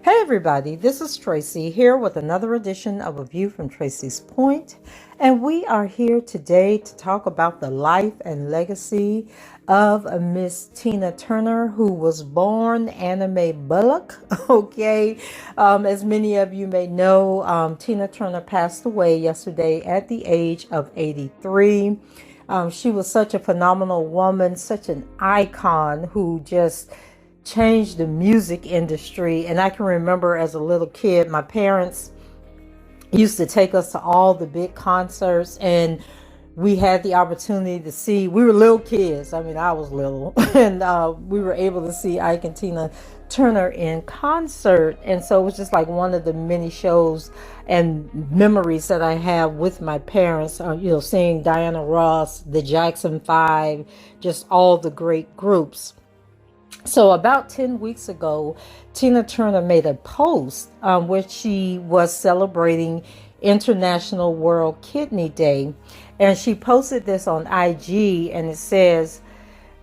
Hey everybody, this is Tracy here with another edition of A View from Tracy's Point, and we are here today to talk about the life and legacy of Miss Tina Turner, who was born Anna Mae Bullock. Okay, as many of you may know, Tina Turner passed away yesterday at the age of 83. She was such a phenomenal woman, such an icon who just changed the music industry. And I can remember as a little kid, my parents used to take us to all the big concerts, and we had the opportunity to see, we were little kids. I mean, I was little, and we were able to see Ike and Tina Turner in concert. And so it was just like one of the many shows and memories that I have with my parents, seeing Diana Ross, the Jackson 5, just all the great groups. So about 10 weeks ago, Tina Turner made a post where she was celebrating International World Kidney Day. And she posted this on IG, and it says,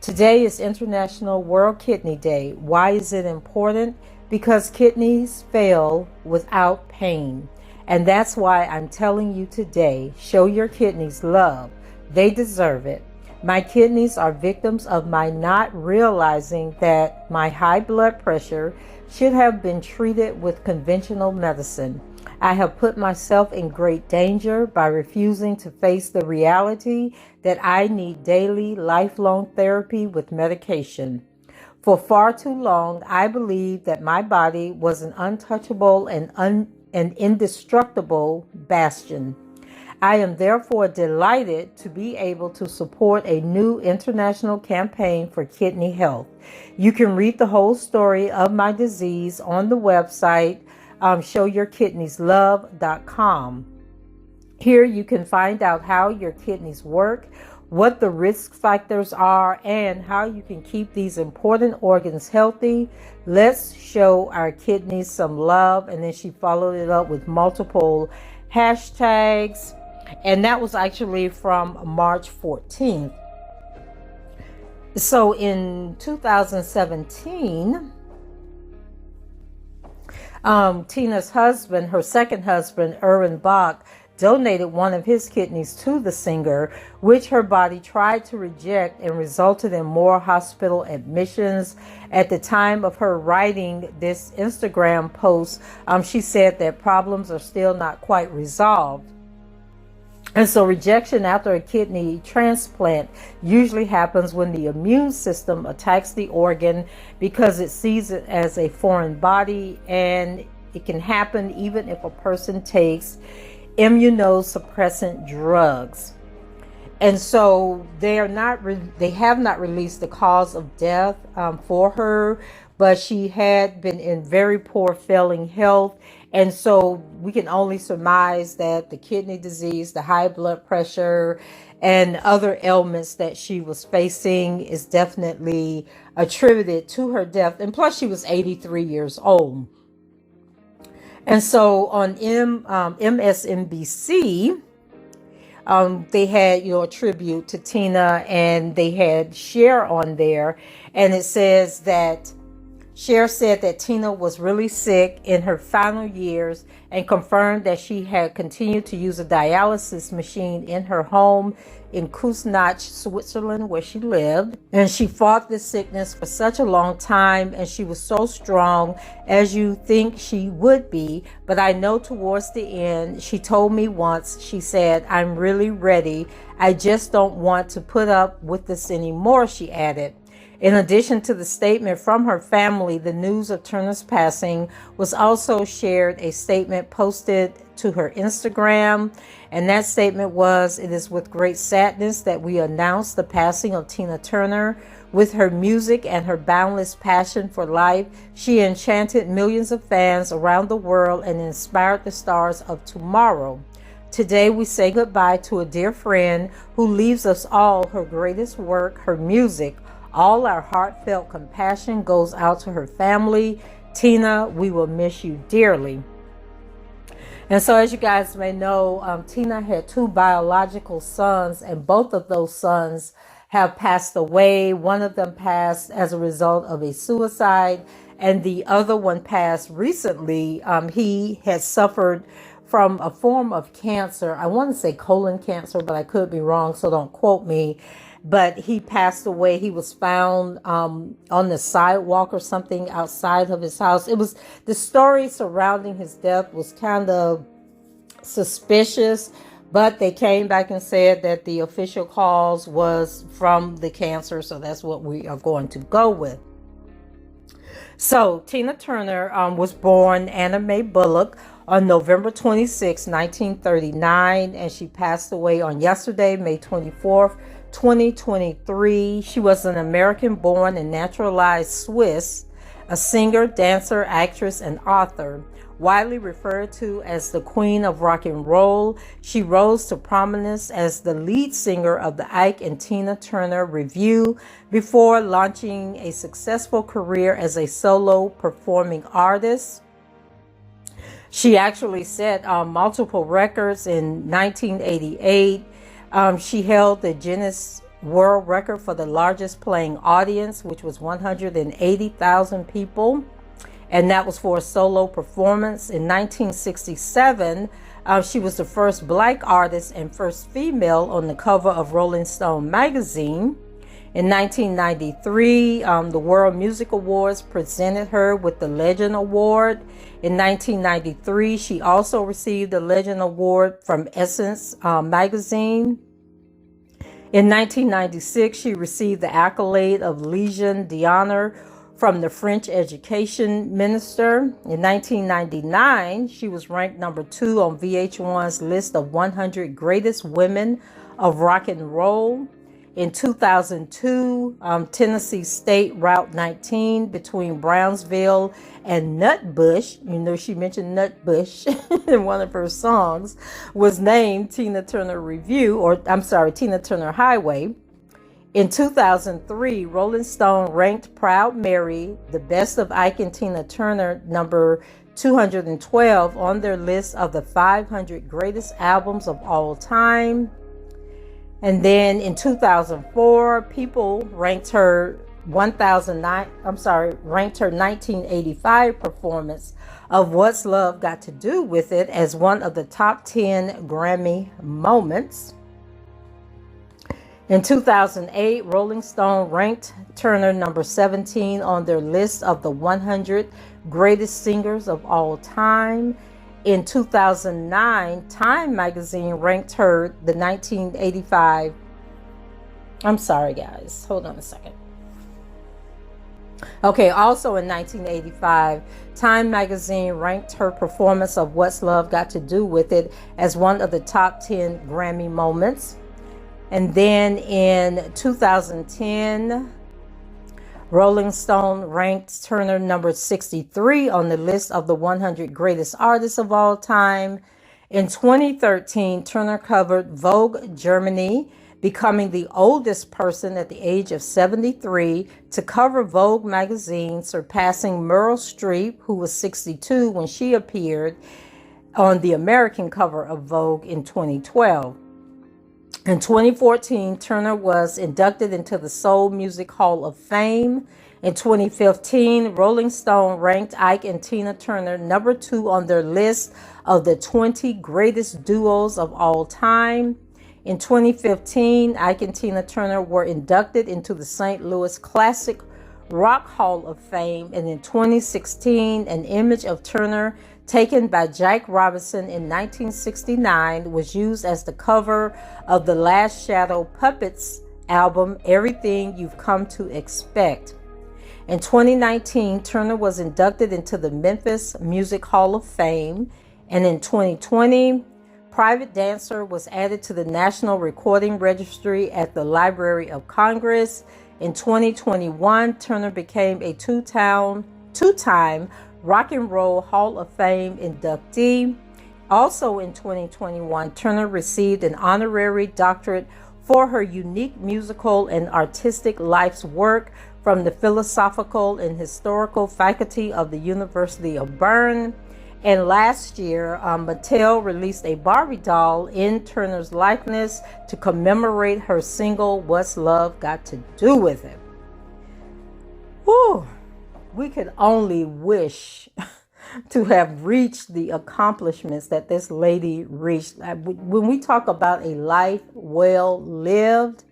"Today is International World Kidney Day. Why is it important? Because kidneys fail without pain. And that's why I'm telling you today, show your kidneys love. They deserve it. My kidneys are victims of my not realizing that my high blood pressure should have been treated with conventional medicine. I have put myself in great danger by refusing to face the reality that I need daily, lifelong therapy with medication. For far too long, I believed that my body was an untouchable and indestructible bastion. I am therefore delighted to be able to support a new international campaign for kidney health. You can read the whole story of my disease on the website, showyourkidneyslove.com. Here you can find out how your kidneys work, what the risk factors are, and how you can keep these important organs healthy. Let's show our kidneys some love." And then she followed it up with multiple hashtags. And that was actually from March 14th. So in 2017, Tina's husband, her second husband, Erwin Bach, donated one of his kidneys to the singer, which her body tried to reject and resulted in more hospital admissions. At the time of her writing this Instagram post, she said that problems are still not quite resolved. And so rejection after a kidney transplant usually happens when the immune system attacks the organ because it sees it as a foreign body, and it can happen even if a person takes immunosuppressant drugs. And so they have not released the cause of death for her, but she had been in very poor failing health. And so we can only surmise that the kidney disease, the high blood pressure, and other ailments that she was facing is definitely attributed to her death. And plus she was 83 years old. And so on MSNBC, they had, a tribute to Tina, and they had Cher on there. And it says that Cher said that Tina was really sick in her final years and confirmed that she had continued to use a dialysis machine in her home in Kuznach, Switzerland, where she lived. And she fought this sickness for such a long time, and she was so strong as you think she would be. But I know towards the end, she told me once, she said, "I'm really ready. I just don't want to put up with this anymore," she added. In addition to the statement from her family, the news of Turner's passing was also shared, a statement posted to her Instagram. And that statement was, "It is with great sadness that we announce the passing of Tina Turner. With her music and her boundless passion for life, she enchanted millions of fans around the world and inspired the stars of tomorrow. Today we say goodbye to a dear friend who leaves us all her greatest work, her music. All our heartfelt compassion goes out to her family. Tina, we will miss you dearly. And so, as you guys may know, Tina had two biological sons, and both of those sons have passed away. One of them passed as a result of a suicide, and the other one passed recently. He had suffered from a form of cancer. I want to say colon cancer, but I could be wrong, so don't quote me. But he passed away. He was found on the sidewalk or something outside of his house. It was, the story surrounding his death was kind of suspicious, but they came back and said that the official cause was from the cancer. So that's what we are going to go with. So Tina Turner was born Anna Mae Bullock on November 26, 1939, and she passed away on yesterday, May 24th, 2023. She was an American-born and naturalized Swiss, a singer, dancer, actress, and author. Widely referred to as the Queen of Rock and Roll, she rose to prominence as the lead singer of the Ike and Tina Turner Revue before launching a successful career as a solo performing artist. She actually set multiple records in 1988. She held the Guinness World Record for the largest playing audience, which was 180,000 people. And that was for a solo performance. In 1967, she was the first Black artist and first female on the cover of Rolling Stone magazine. In 1993, the World Music Awards presented her with the Legend Award. In 1993, she also received the Legend Award from Essence magazine. In 1996, she received the accolade of Legion d'Honneur from the French education minister. In 1999, she was ranked number 2 on VH1's list of 100 greatest women of rock and roll. In 2002, Tennessee State Route 19 between Brownsville and Nutbush, you know, she mentioned Nutbush in one of her songs, was named Tina Turner Tina Turner Highway. In 2003, Rolling Stone ranked Proud Mary, the best of Ike and Tina Turner, number 212 on their list of the 500 greatest albums of all time. And then in 2004, People ranked her 1985 performance of What's Love Got to Do with It as one of the top 10 Grammy moments. In 2008, Rolling Stone ranked Turner number 17 on their list of the 100 greatest singers of all time. In 2009, Time magazine ranked her the 1985. I'm sorry, guys. Hold on a second. Okay, also in 1985, Time magazine ranked her performance of What's Love Got to Do with It as one of the top 10 Grammy moments. And then in 2010, Rolling Stone ranked Turner number 63 on the list of the 100 greatest artists of all time. In 2013, Turner covered Vogue Germany, becoming the oldest person at the age of 73 to cover Vogue magazine, surpassing Meryl Streep, who was 62 when she appeared on the American cover of Vogue in 2012. In 2014, Turner was inducted into the Soul Music Hall of Fame. In 2015, Rolling Stone ranked Ike and Tina Turner number 2 on their list of the 20 greatest duos of all time. In 2015, Ike and Tina Turner were inducted into the St. Louis Classic Rock Hall of Fame. And in 2016, an image of Turner taken by Jack Robinson in 1969 was used as the cover of the Last Shadow Puppets album, Everything You've Come to Expect. In 2019, Turner was inducted into the Memphis Music Hall of Fame. And in 2020, Private Dancer was added to the National Recording Registry at the Library of Congress. In 2021, Turner became a two-time Rock and Roll Hall of Fame inductee. Also in 2021, Turner received an honorary doctorate for her unique musical and artistic life's work from the Philosophical and Historical Faculty of the University of Bern. And last year, Mattel released a Barbie doll in Turner's likeness to commemorate her single, What's Love Got to Do With It? Whew, we could only wish to have reached the accomplishments that this lady reached. When we talk about a life well lived,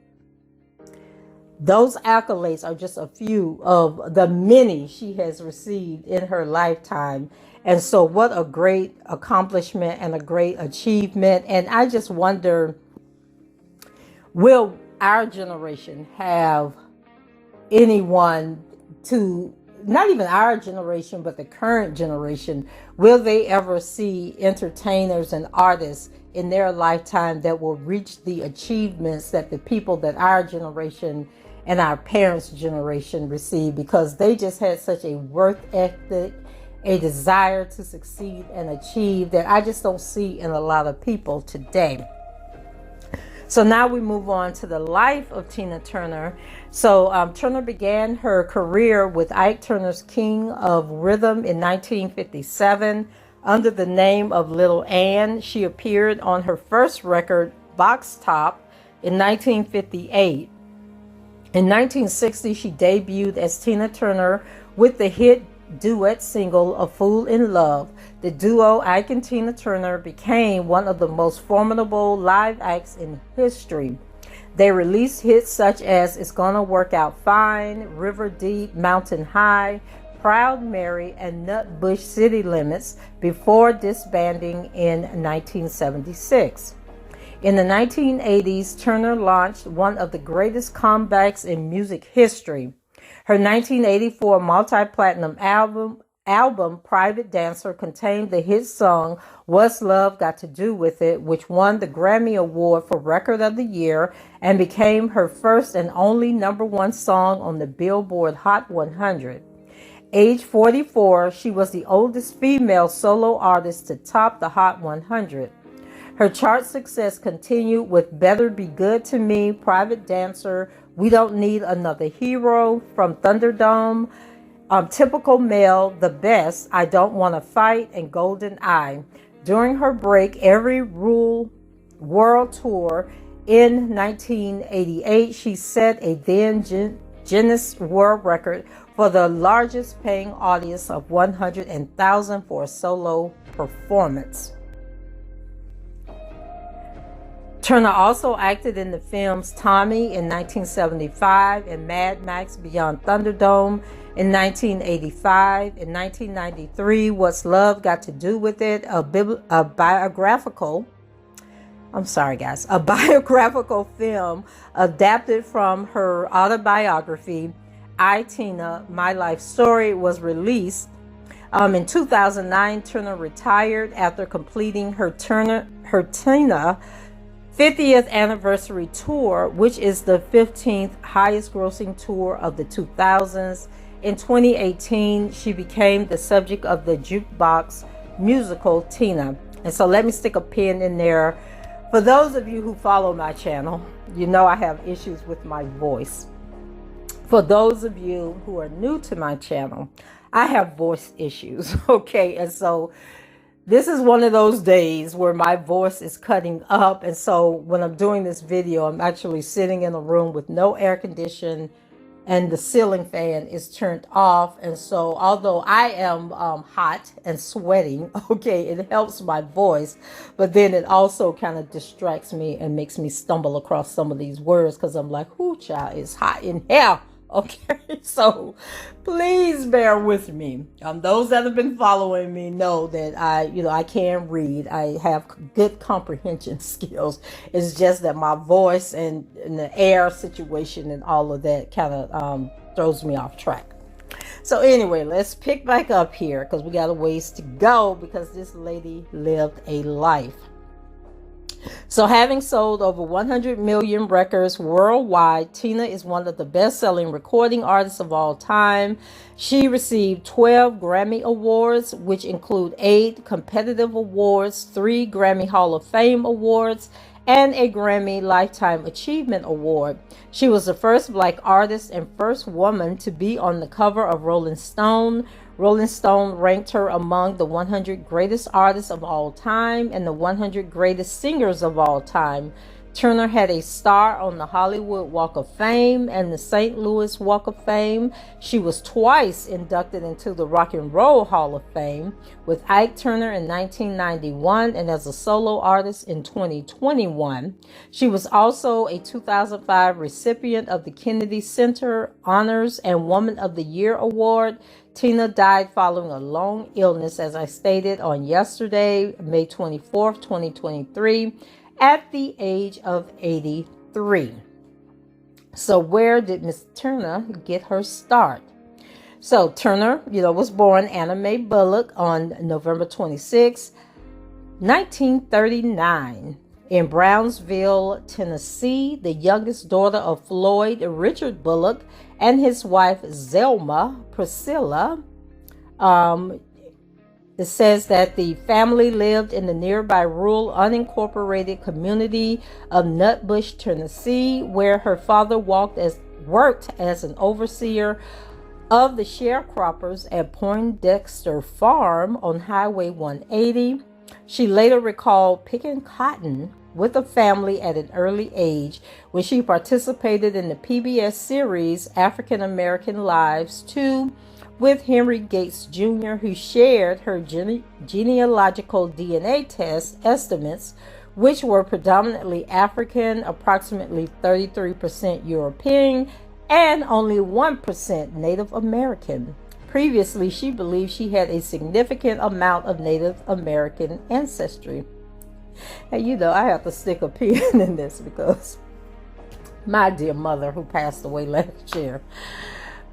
those accolades are just a few of the many she has received in her lifetime. And so what a great accomplishment and a great achievement. And I just wonder, will our generation have anyone to, not even our generation, but the current generation, will they ever see entertainers and artists in their lifetime that will reach the achievements that the people that our generation and our parents' generation received? Because they just had such a work ethic, a desire to succeed and achieve that I just don't see in a lot of people today. So now we move on to the life of Tina Turner. So Turner began her career with Ike Turner's King of Rhythm in 1957 under the name of Little Ann. She appeared on her first record, Box Top, in 1958. In 1960, she debuted as Tina Turner with the hit duet single, A Fool in Love. The duo, Ike and Tina Turner, became one of the most formidable live acts in history. They released hits such as It's Gonna Work Out Fine, River Deep, Mountain High, Proud Mary, and Nutbush City Limits before disbanding in 1976. In the 1980s, Turner launched one of the greatest comebacks in music history. Her 1984 multi-platinum album, Private Dancer, contained the hit song, What's Love Got to Do With It, which won the Grammy Award for Record of the Year and became her first and only #1 song on the Billboard Hot 100. Age 44, she was the oldest female solo artist to top the Hot 100. Her chart success continued with Better Be Good to Me, Private Dancer, We Don't Need Another Hero, From Thunderdome, Typical Male, The Best, I Don't Want to Fight, and Golden Eye. During her break, Every Rule World Tour in 1988, she set a then Guinness World Record for the largest paying audience of 100,000 for a solo performance. Turner also acted in the films Tommy in 1975 and Mad Max Beyond Thunderdome in 1985. In 1993, What's Love Got to Do With It, a biographical film adapted from her autobiography, I, Tina, My Life Story, was released. In 2009, Turner retired after completing her Tina 50th anniversary tour, which is the 15th highest grossing tour of the 2000s. In 2018, she became the subject of the jukebox musical Tina. And so let me stick a pin in there. For those of you who follow my channel, you know I have issues with my voice. For those of you who are new to my channel, I have voice issues, okay? And so this is one of those days where my voice is cutting up. And so when I'm doing this video, I'm actually sitting in a room with no air conditioning and the ceiling fan is turned off. And so although I am hot and sweating, okay, it helps my voice, but then it also kind of distracts me and makes me stumble across some of these words because I'm like, whoo, child, it's hot in here. Okay, so please bear with me. Those that have been following me know that I can read. I have good comprehension skills. It's just that my voice and the air situation and all of that kind of throws me off track. So anyway, let's pick back up here because we got a ways to go because this lady lived a life. So, having sold over 100 million records worldwide, Tina is one of the best-selling recording artists of all time. She received 12 Grammy Awards, which include 8 competitive awards, 3 Grammy Hall of Fame awards, and a Grammy Lifetime Achievement Award. She was the first Black artist and first woman to be on the cover of Rolling Stone. Rolling Stone ranked her among the 100 greatest artists of all time and the 100 greatest singers of all time. Turner had a star on the Hollywood Walk of Fame and the St. Louis Walk of Fame. She was twice inducted into the Rock and Roll Hall of Fame, with Ike Turner in 1991 and as a solo artist in 2021. She was also a 2005 recipient of the Kennedy Center Honors and Woman of the Year Award. Tina died following a long illness, as I stated on yesterday, May 24th, 2023. At the age of 83. So where did Miss Turner get her start? So Turner, was born Anna Mae Bullock on November 26, 1939 in Brownsville, Tennessee, the youngest daughter of Floyd Richard Bullock and his wife Zelma Priscilla. It says that the family lived in the nearby rural unincorporated community of Nutbush, Tennessee, where her father worked as an overseer of the sharecroppers at Poindexter Farm on Highway 180. She later recalled picking cotton with the family at an early age when she participated in the PBS series African American Lives 2 with Henry Gates Jr., who shared her genealogical DNA test estimates, which were predominantly African, approximately 33% European, and only 1% Native American. Previously, she believed she had a significant amount of Native American ancestry. And I have to stick a pin in this because my dear mother, who passed away last year,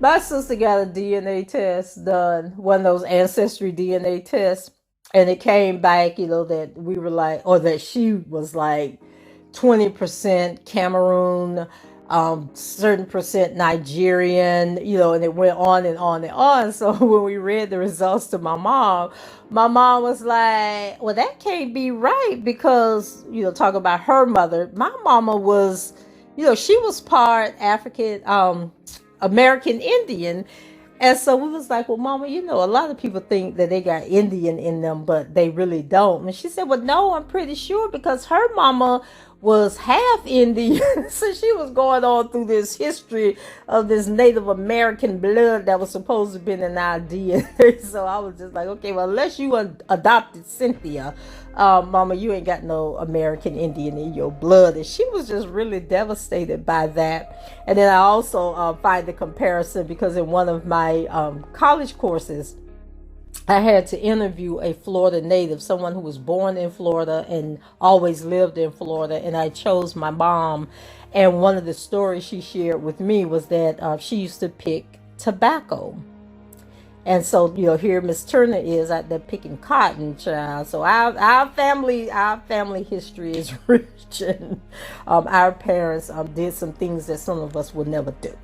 my sister got a DNA test done, one of those ancestry DNA tests, and it came back, that we were like, or that she was like 20% Cameroon, certain percent Nigerian, and it went on and on and on. So when we read the results to my mom was like, well, that can't be right because, talk about her mother. My mama was, she was part African, American Indian. And so we was like, well, Mama, a lot of people think that they got Indian in them, but they really don't. And she said, well, no, I'm pretty sure because her mama was half Indian. So she was going on through this history of this Native American blood that was supposed to have been in our DNA. So I was just like, okay, well, unless you adopted Cynthia, Mama, you ain't got no American Indian in your blood. And she was just really devastated by that. And then I also find the comparison because in one of my college courses, I had to interview a Florida native, someone who was born in Florida and always lived in Florida. And I chose my mom. And one of the stories she shared with me was that she used to pick tobacco. And so, here Miss Turner is out there picking cotton, child. So our family history is rich. And our parents did some things that some of us would never do.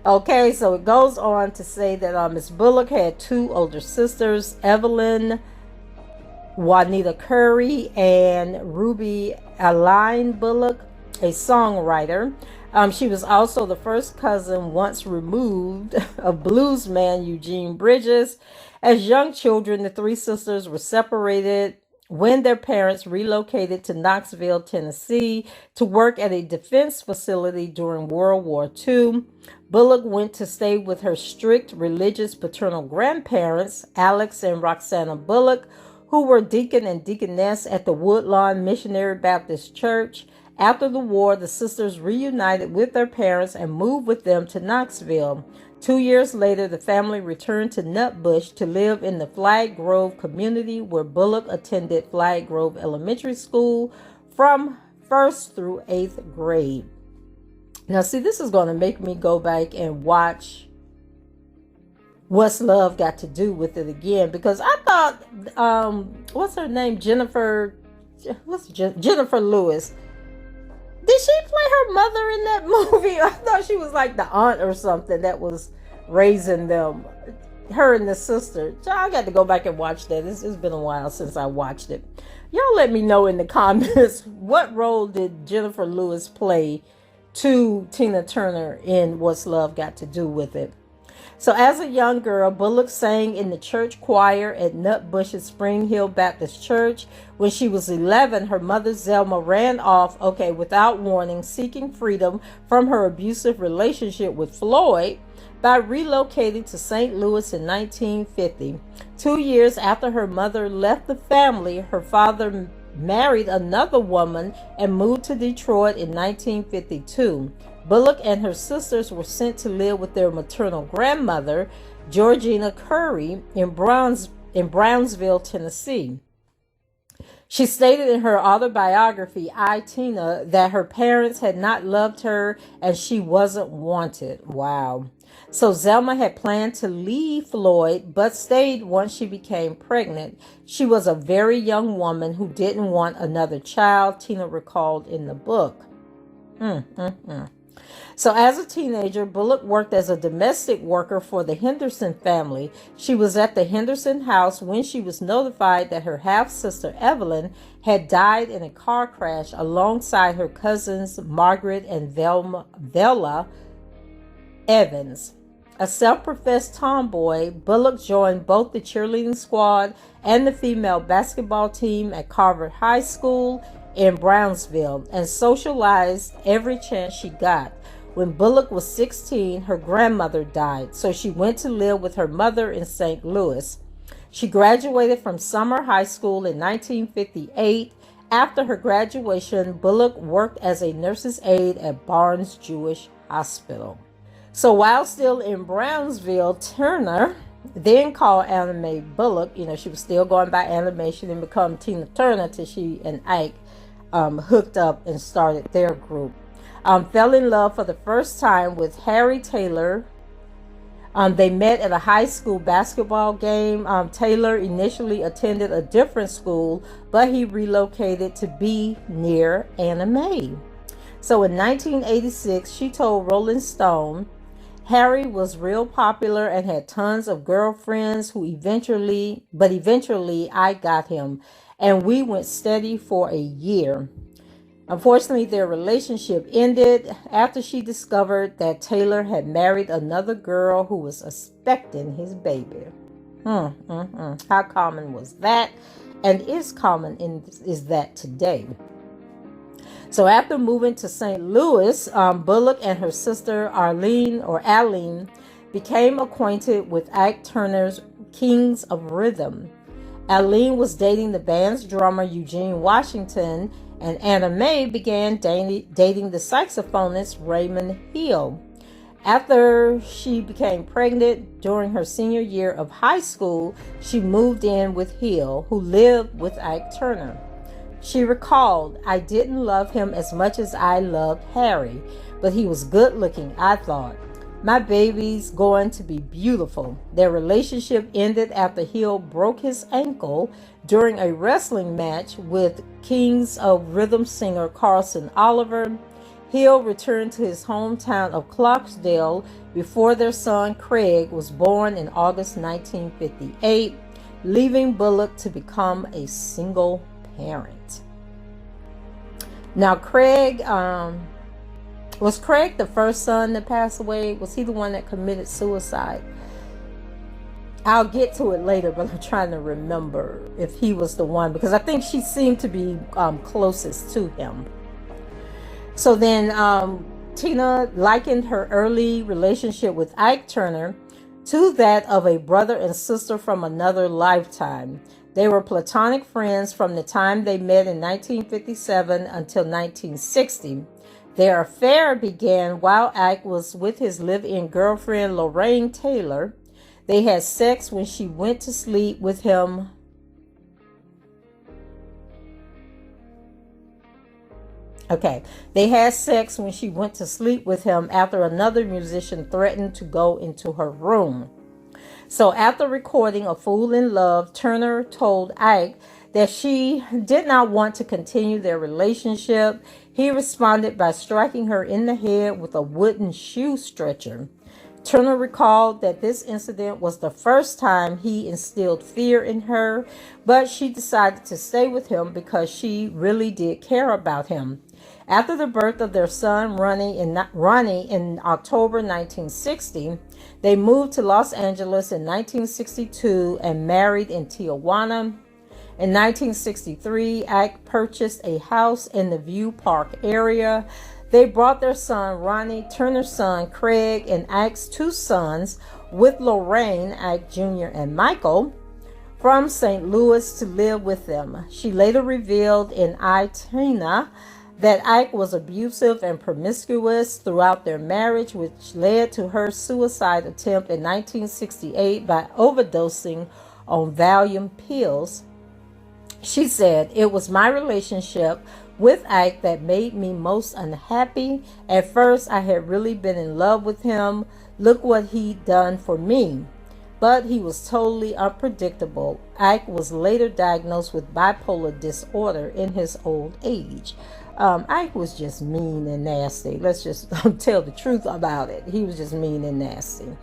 Okay, so it goes on to say that Miss Bullock had 2 older sisters, Evelyn Juanita Curry and Ruby Aline Bullock, a songwriter. She was also the first cousin once removed of bluesman Eugene Bridges. As young children, the 3 sisters were separated when their parents relocated to Knoxville, Tennessee to work at a defense facility during World War II. Bullock went to stay with her strict religious paternal grandparents, Alex and Roxana Bullock, who were deacon and deaconess at the Woodlawn Missionary Baptist Church. After the war, the sisters reunited with their parents and moved with them to Knoxville. 2 years later, the family returned to Nutbush to live in the Flag Grove community, where Bullock attended Flag Grove Elementary School from 1st through 8th grade. Now, see, this is going to make me go back and watch What's Love Got to Do with It again, because I thought, what's her name? Jennifer Jennifer Lewis. Did she play her mother in that movie? I thought she was like the aunt or something that was raising them. Her and the sister. I got to go back and watch that. It's been a while since I watched it. Y'all let me know in the comments, what role did Jennifer Lewis play to Tina Turner in What's Love Got to Do with It? So as a young girl, Bullock sang in the church choir at Nutbush's Spring Hill Baptist Church. When she was 11, her mother Zelma ran off, without warning, seeking freedom from her abusive relationship with Floyd by relocating to St. Louis in 1950. 2 years after her mother left the family, her father married another woman and moved to Detroit in 1952. Bullock and her sisters were sent to live with their maternal grandmother, Georgina Curry, in Brownsville, Tennessee. She stated in her autobiography, I, Tina, that her parents had not loved her and she wasn't wanted. Wow. So Zelma had planned to leave Floyd, but stayed once she became pregnant. She was a very young woman who didn't want another child, Tina recalled in the book. So as a teenager, Bullock worked as a domestic worker for the Henderson family. She was at the Henderson house when she was notified that her half-sister Evelyn had died in a car crash alongside her cousins Margaret and Vela Evans. A self-professed tomboy, Bullock joined both the cheerleading squad and the female basketball team at Carver High School in Brownsville and socialized every chance she got. When Bullock was 16, her grandmother died, so she went to live with her mother in St. Louis. She graduated from Summer High School in 1958. After her graduation, Bullock worked as a nurse's aide at Barnes Jewish Hospital. So while still in Brownsville, Turner then called Anna Mae Bullock. She was still going by animation and become Tina Turner till she and Ike hooked up and started their group. Fell in love for the first time with Harry Taylor. They met at a high school basketball game. Taylor initially attended a different school, but he relocated to be near Anna Mae. So in 1986, she told Rolling Stone, Harry was real popular and had tons of girlfriends eventually I got him and we went steady for a year. Unfortunately, their relationship ended after she discovered that Taylor had married another girl who was expecting his baby. How common was that? And is that today? So after moving to St. Louis, Bullock and her sister Aline became acquainted with Ike Turner's Kings of Rhythm. Aline was dating the band's drummer Eugene Washington, and Anna Mae began dating the saxophonist Raymond Hill. After she became pregnant during her senior year of high school, she moved in with Hill, who lived with Ike Turner. She recalled, I didn't love him as much as I loved Harry, but he was good looking, I thought. My baby's going to be beautiful. Their relationship ended after Hill broke his ankle during a wrestling match with Kings of Rhythm singer Carson Oliver. Hill returned to his hometown of Clarksdale before their son Craig was born in August 1958, leaving Bullock to become a single parent. Now Craig, was Craig the first son that passed away? Was he the one that committed suicide? I'll get to it later, but I'm trying to remember if he was the one, because I think she seemed to be closest to him. So then Tina likened her early relationship with Ike Turner to that of a brother and sister from another lifetime. They were platonic friends from the time they met in 1957 until 1960. Their affair began while Ike was with his live-in girlfriend Lorraine Taylor. They had sex when she went to sleep with him. They had sex when she went to sleep with him after another musician threatened to go into her room. So after recording A Fool in Love, Turner told Ike that she did not want to continue their relationship, he responded by striking her in the head with a wooden shoe stretcher. Turner recalled that this incident was the first time he instilled fear in her, but she decided to stay with him because she really did care about him. After the birth of their son, Ronnie, in October 1960, they moved to Los Angeles in 1962 and married in Tijuana. In 1963, Ike purchased a house in the View Park area. They brought their son, Ronnie, Turner's son, Craig, and Ike's two sons, with Lorraine, Ike Jr., and Michael, from St. Louis to live with them. She later revealed in Tina that Ike was abusive and promiscuous throughout their marriage, which led to her suicide attempt in 1968 by overdosing on Valium pills. She said, "It was my relationship with Ike that made me most unhappy. At first, I had really been in love with him. Look what he'd done for me. But he was totally unpredictable." Ike was later diagnosed with bipolar disorder in his old age. Ike was just mean and nasty. Let's just tell the truth about it. He was just mean and nasty.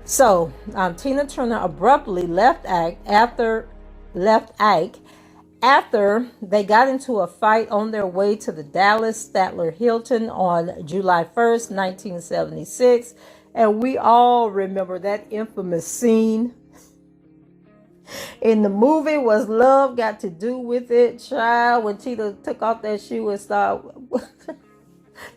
So, Tina Turner abruptly left Ike after they got into a fight on their way to the Dallas Statler Hilton on July 1st, 1976. And we all remember that infamous scene in the movie. Was Love Got to Do with It, child? When Tina took off that shoe and started...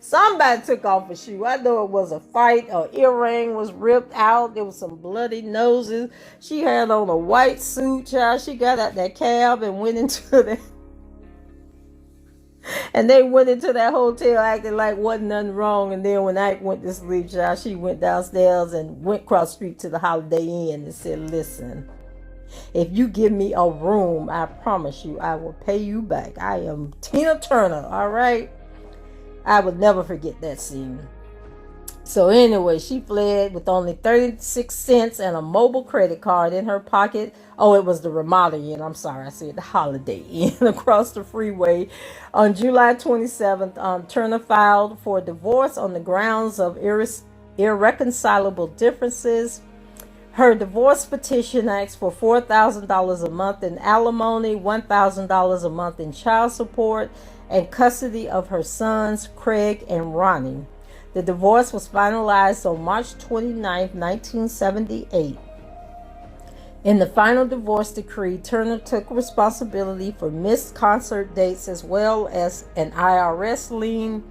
Somebody took off a shoe. I know it was a fight. An earring was ripped out. There was some bloody noses. She had on a white suit, child. She got out that cab and went into the... And they went into that hotel acting like wasn't nothing wrong. And then when Ike went to sleep, child, she went downstairs and went across the street to the Holiday Inn and said, "Listen, if you give me a room, I promise you I will pay you back. I am Tina Turner, all right?" I would never forget that scene. So anyway, she fled with only 36 cents and a mobile credit card in her pocket. Oh, it was the Ramada Inn. I'm sorry, I said the Holiday Inn across the freeway. On July 27th, Turner filed for divorce on the grounds of irreconcilable differences. Her divorce petition asks for $4,000 a month in alimony, $1,000 a month in child support, and custody of her sons, Craig and Ronnie. The divorce was finalized on March 29, 1978. In the final divorce decree, Turner took responsibility for missed concert dates as well as an IRS lien.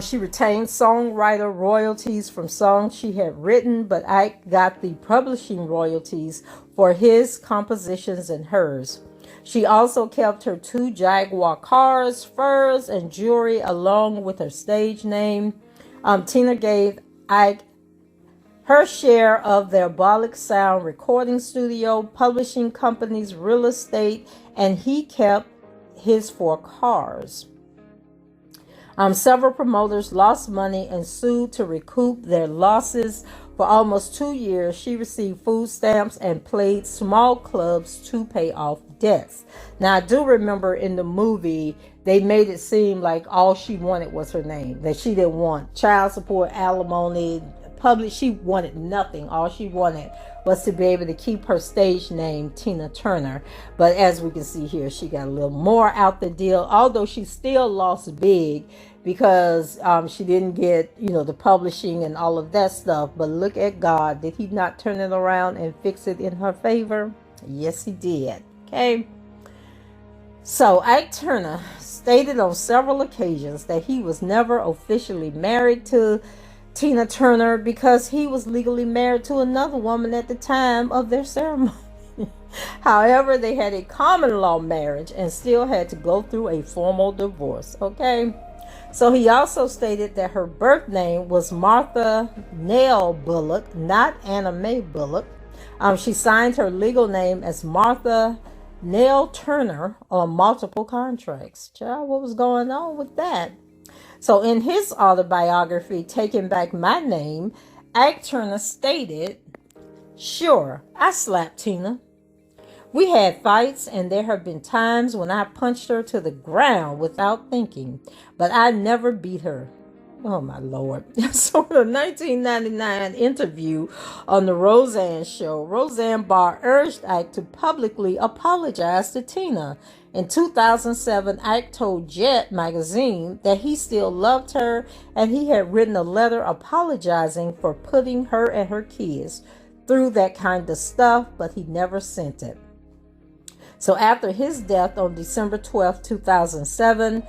She retained songwriter royalties from songs she had written, but Ike got the publishing royalties for his compositions and hers. She also kept her 2 Jaguar cars, furs, and jewelry along with her stage name. Tina gave Ike her share of their Bolic Sound recording studio, publishing company's real estate, and he kept his 4 cars. Several promoters lost money and sued to recoup their losses. For almost 2 years, she received food stamps and played small clubs to pay off debts. Now, I do remember in the movie, they made it seem like all she wanted was her name, that she didn't want child support, alimony, public. She wanted nothing. All she wanted was to be able to keep her stage name, Tina Turner. But as we can see here, she got a little more out the deal, although she still lost big because she didn't get, the publishing and all of that stuff. But look at God. Did he not turn it around and fix it in her favor? Yes, he did. Okay. So Ike Turner stated on several occasions that he was never officially married to Tina Turner because he was legally married to another woman at the time of their ceremony. However, they had a common law marriage and still had to go through a formal divorce. Okay. So he also stated that her birth name was Martha Nell Bullock, not Anna Mae Bullock. She signed her legal name as Martha Nell Turner on multiple contracts. Child, what was going on with that? So in his autobiography, Taking Back My Name, Ike Turner stated, "Sure, I slapped Tina. We had fights, and there have been times when I punched her to the ground without thinking, but I never beat her. Oh my Lord. So in a 1999 interview on the Roseanne show, Roseanne Barr urged Ike to publicly apologize to Tina. In 2007, Ike told Jet magazine that he still loved her and he had written a letter apologizing for putting her and her kids through that kind of stuff, but he never sent it. So after his death on December 12, 2007,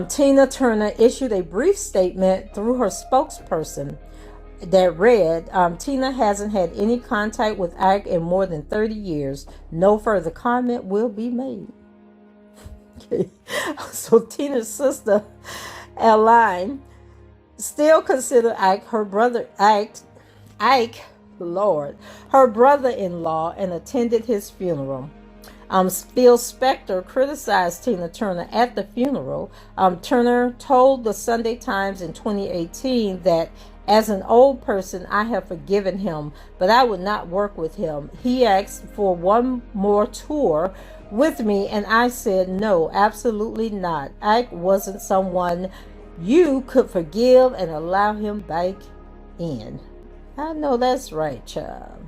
Tina Turner issued a brief statement through her spokesperson that read, Tina hasn't had any contact with Ike in more than 30 years. No further comment will be made. Okay. So Tina's sister, Aline, still considered Ike her brother, Lord, her brother-in-law, and attended his funeral. Phil Spector criticized Tina Turner at the funeral. Turner told the Sunday Times in 2018 that, as an old person, I have forgiven him, but I would not work with him. He asked for one more tour with me, and I said, no, absolutely not. Ike wasn't someone you could forgive and allow him back in. I know that's right, child.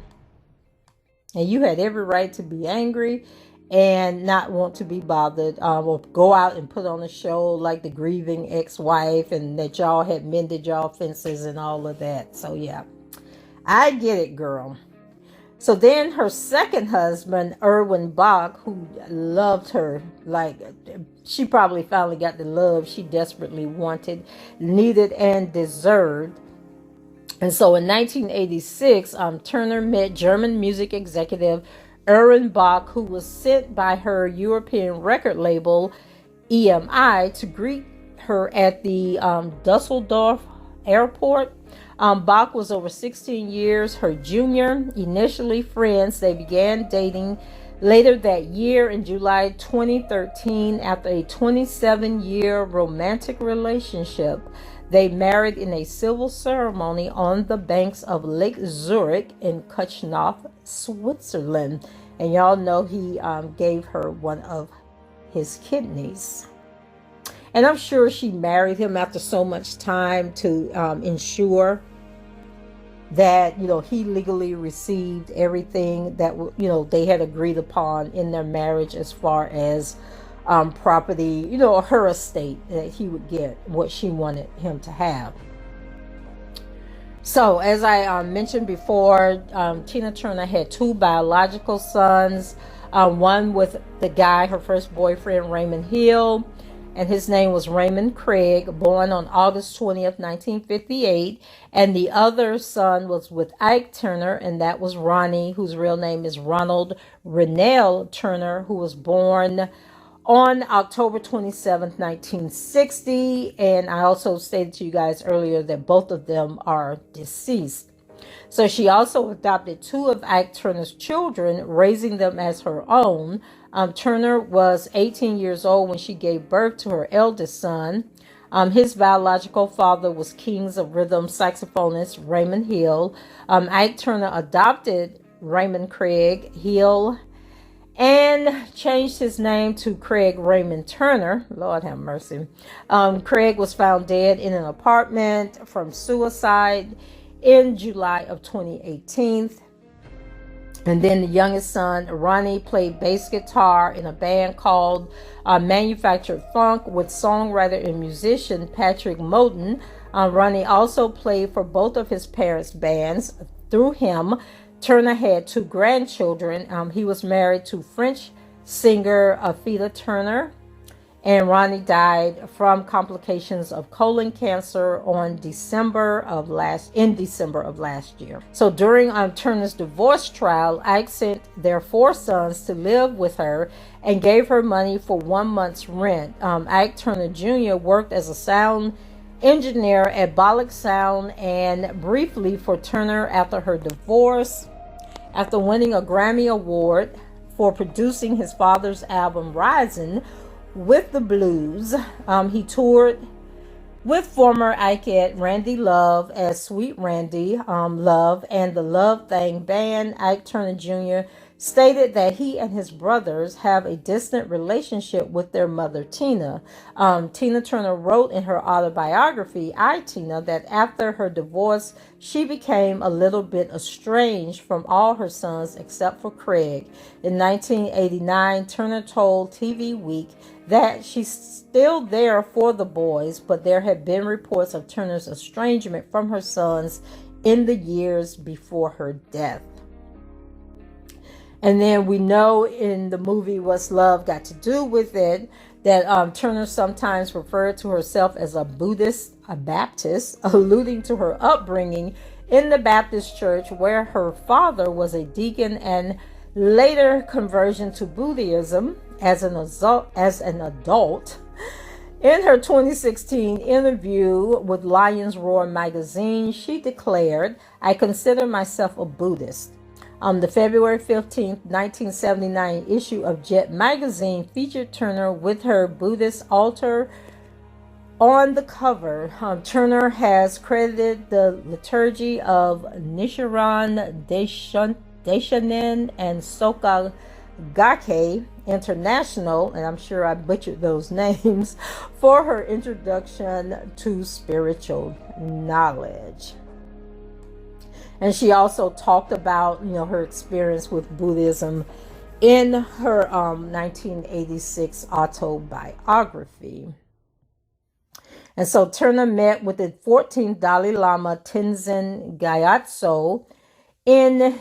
And you had every right to be angry and not want to be bothered, or go out and put on a show like the grieving ex-wife and that y'all had mended y'all fences and all of that. So yeah, I get it, girl. So then her second husband, Erwin Bach, who loved her, like she probably finally got the love she desperately wanted, needed, and deserved. And so in 1986, Turner met German music executive Erwin Bach, who was sent by her European record label EMI to greet her at the Dusseldorf airport. Bach was over 16 years her junior. Initially friends, they began dating later that year in July 2013. After a 27-year romantic relationship, they married in a civil ceremony on the banks of Lake Zurich in Kuchnhof, Switzerland. And y'all know he gave her one of his kidneys. And I'm sure she married him after so much time to ensure that, he legally received everything that, they had agreed upon in their marriage as far as property, her estate, that he would get what she wanted him to have. So as I mentioned before, Tina Turner had two biological sons, one with the guy, her first boyfriend, Raymond Hill, and his name was Raymond Craig, born on August 20th, 1958. And the other son was with Ike Turner, and that was Ronnie, whose real name is Ronald Rennell Turner, who was born on October 27th, 1960. And I also stated to you guys earlier that both of them are deceased. So she also adopted two of Ike Turner's children, raising them as her own. Turner was 18 years old when she gave birth to her eldest son. His biological father was Kings of Rhythm saxophonist Raymond Hill. Ike Turner adopted Raymond Craig Hill and changed his name to Craig Raymond Turner. Lord have mercy. Craig was found dead in an apartment from suicide in July of 2018. And then the youngest son, Ronnie, played bass guitar in a band called Manufactured Funk with songwriter and musician Patrick Moten. Ronnie also played for both of his parents' bands. Through him, Turner had two grandchildren. He was married to French singer Afida Turner, and Ronnie died from complications of colon cancer in December of last year. So during Turner's divorce trial, Ike sent their four sons to live with her and gave her money for 1 month's rent. Ike Turner Jr. worked as a sound engineer at Bollock Sound and briefly for Turner after her divorce. After winning a Grammy Award for producing his father's album Rising with the Blues, he toured with former Ikeette Randy Love as Sweet Randy Love and the Love Thing Band. Ike Turner Jr. stated that he and his brothers have a distant relationship with their mother, Tina. Tina Turner wrote in her autobiography, I, Tina, that after her divorce, she became a little bit estranged from all her sons except for Craig. In 1989, Turner told TV Week that she's still there for the boys, but there had been reports of Turner's estrangement from her sons in the years before her death. And then we know in the movie What's Love Got to Do with It that Turner sometimes referred to herself as a Buddhist, a Baptist, alluding to her upbringing in the Baptist church where her father was a deacon and later conversion to Buddhism as an adult. In her 2016 interview with Lion's Roar magazine, she declared, I consider myself a Buddhist. The February 15th, 1979 issue of Jet magazine featured Turner with her Buddhist altar on the cover. Turner has credited the liturgy of Nichiren Daishonin and Soka Gakkai International, and I'm sure I butchered those names, for her introduction to spiritual knowledge. And she also talked about, her experience with Buddhism in her 1986 autobiography. And so Turner met with the 14th Dalai Lama Tenzin Gyatso in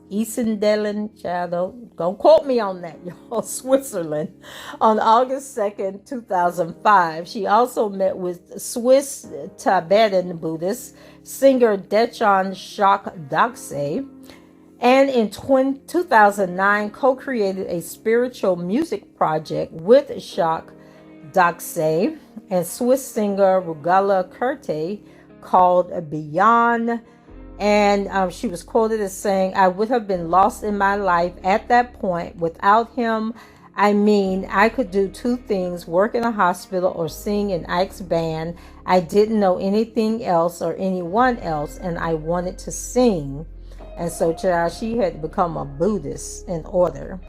Isendelen, child, don't quote me on that, y'all, Switzerland, on August 2nd, 2005. She also met with Swiss Tibetan Buddhist singer Dechon Shok Daksay, and in 2009 co-created a spiritual music project with Shok Daksay and Swiss singer Rugala Kurte called Beyond. And she was quoted as saying, I would have been lost in my life at that point without him. I mean, I could do two things, work in a hospital or sing in Ike's band. I didn't know anything else or anyone else, and I wanted to sing. And so, child, she had to become a Buddhist in order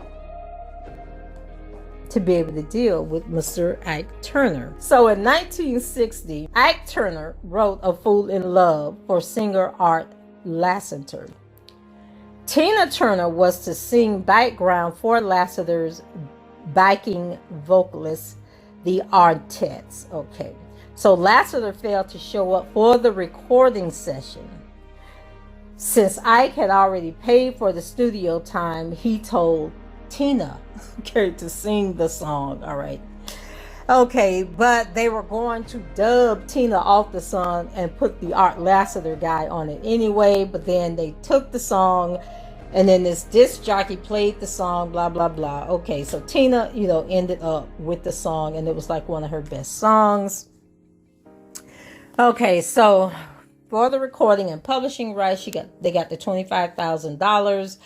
to be able to deal with Mr. Ike Turner. So in 1960, Ike Turner wrote A Fool in Love for singer Art Lassiter. Tina Turner was to sing background for Lassiter's backing vocalist, the Artettes. Okay, so Lassiter failed to show up for the recording session. Since Ike had already paid for the studio time, he told Tina to sing the song. All right. Okay, but they were going to dub Tina off the song and put the Art Lassiter guy on it anyway, but then they took the song and then this disc jockey played the song, blah, blah, blah. Okay, so Tina, ended up with the song and it was like one of her best songs. Okay, so for the recording and publishing rights, they got the $25,000.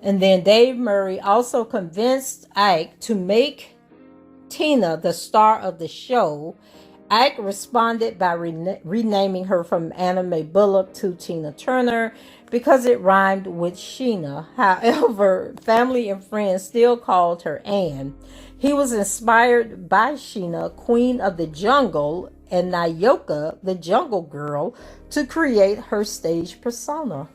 And then Dave Murray also convinced Ike to make Tina the star of the show. Ike responded by renaming her from Anna Mae Bullock to Tina Turner because it rhymed with Sheena. However, family and friends still called her Ann. He was inspired by Sheena, Queen of the Jungle, and Nayoka, the Jungle Girl, to create her stage persona.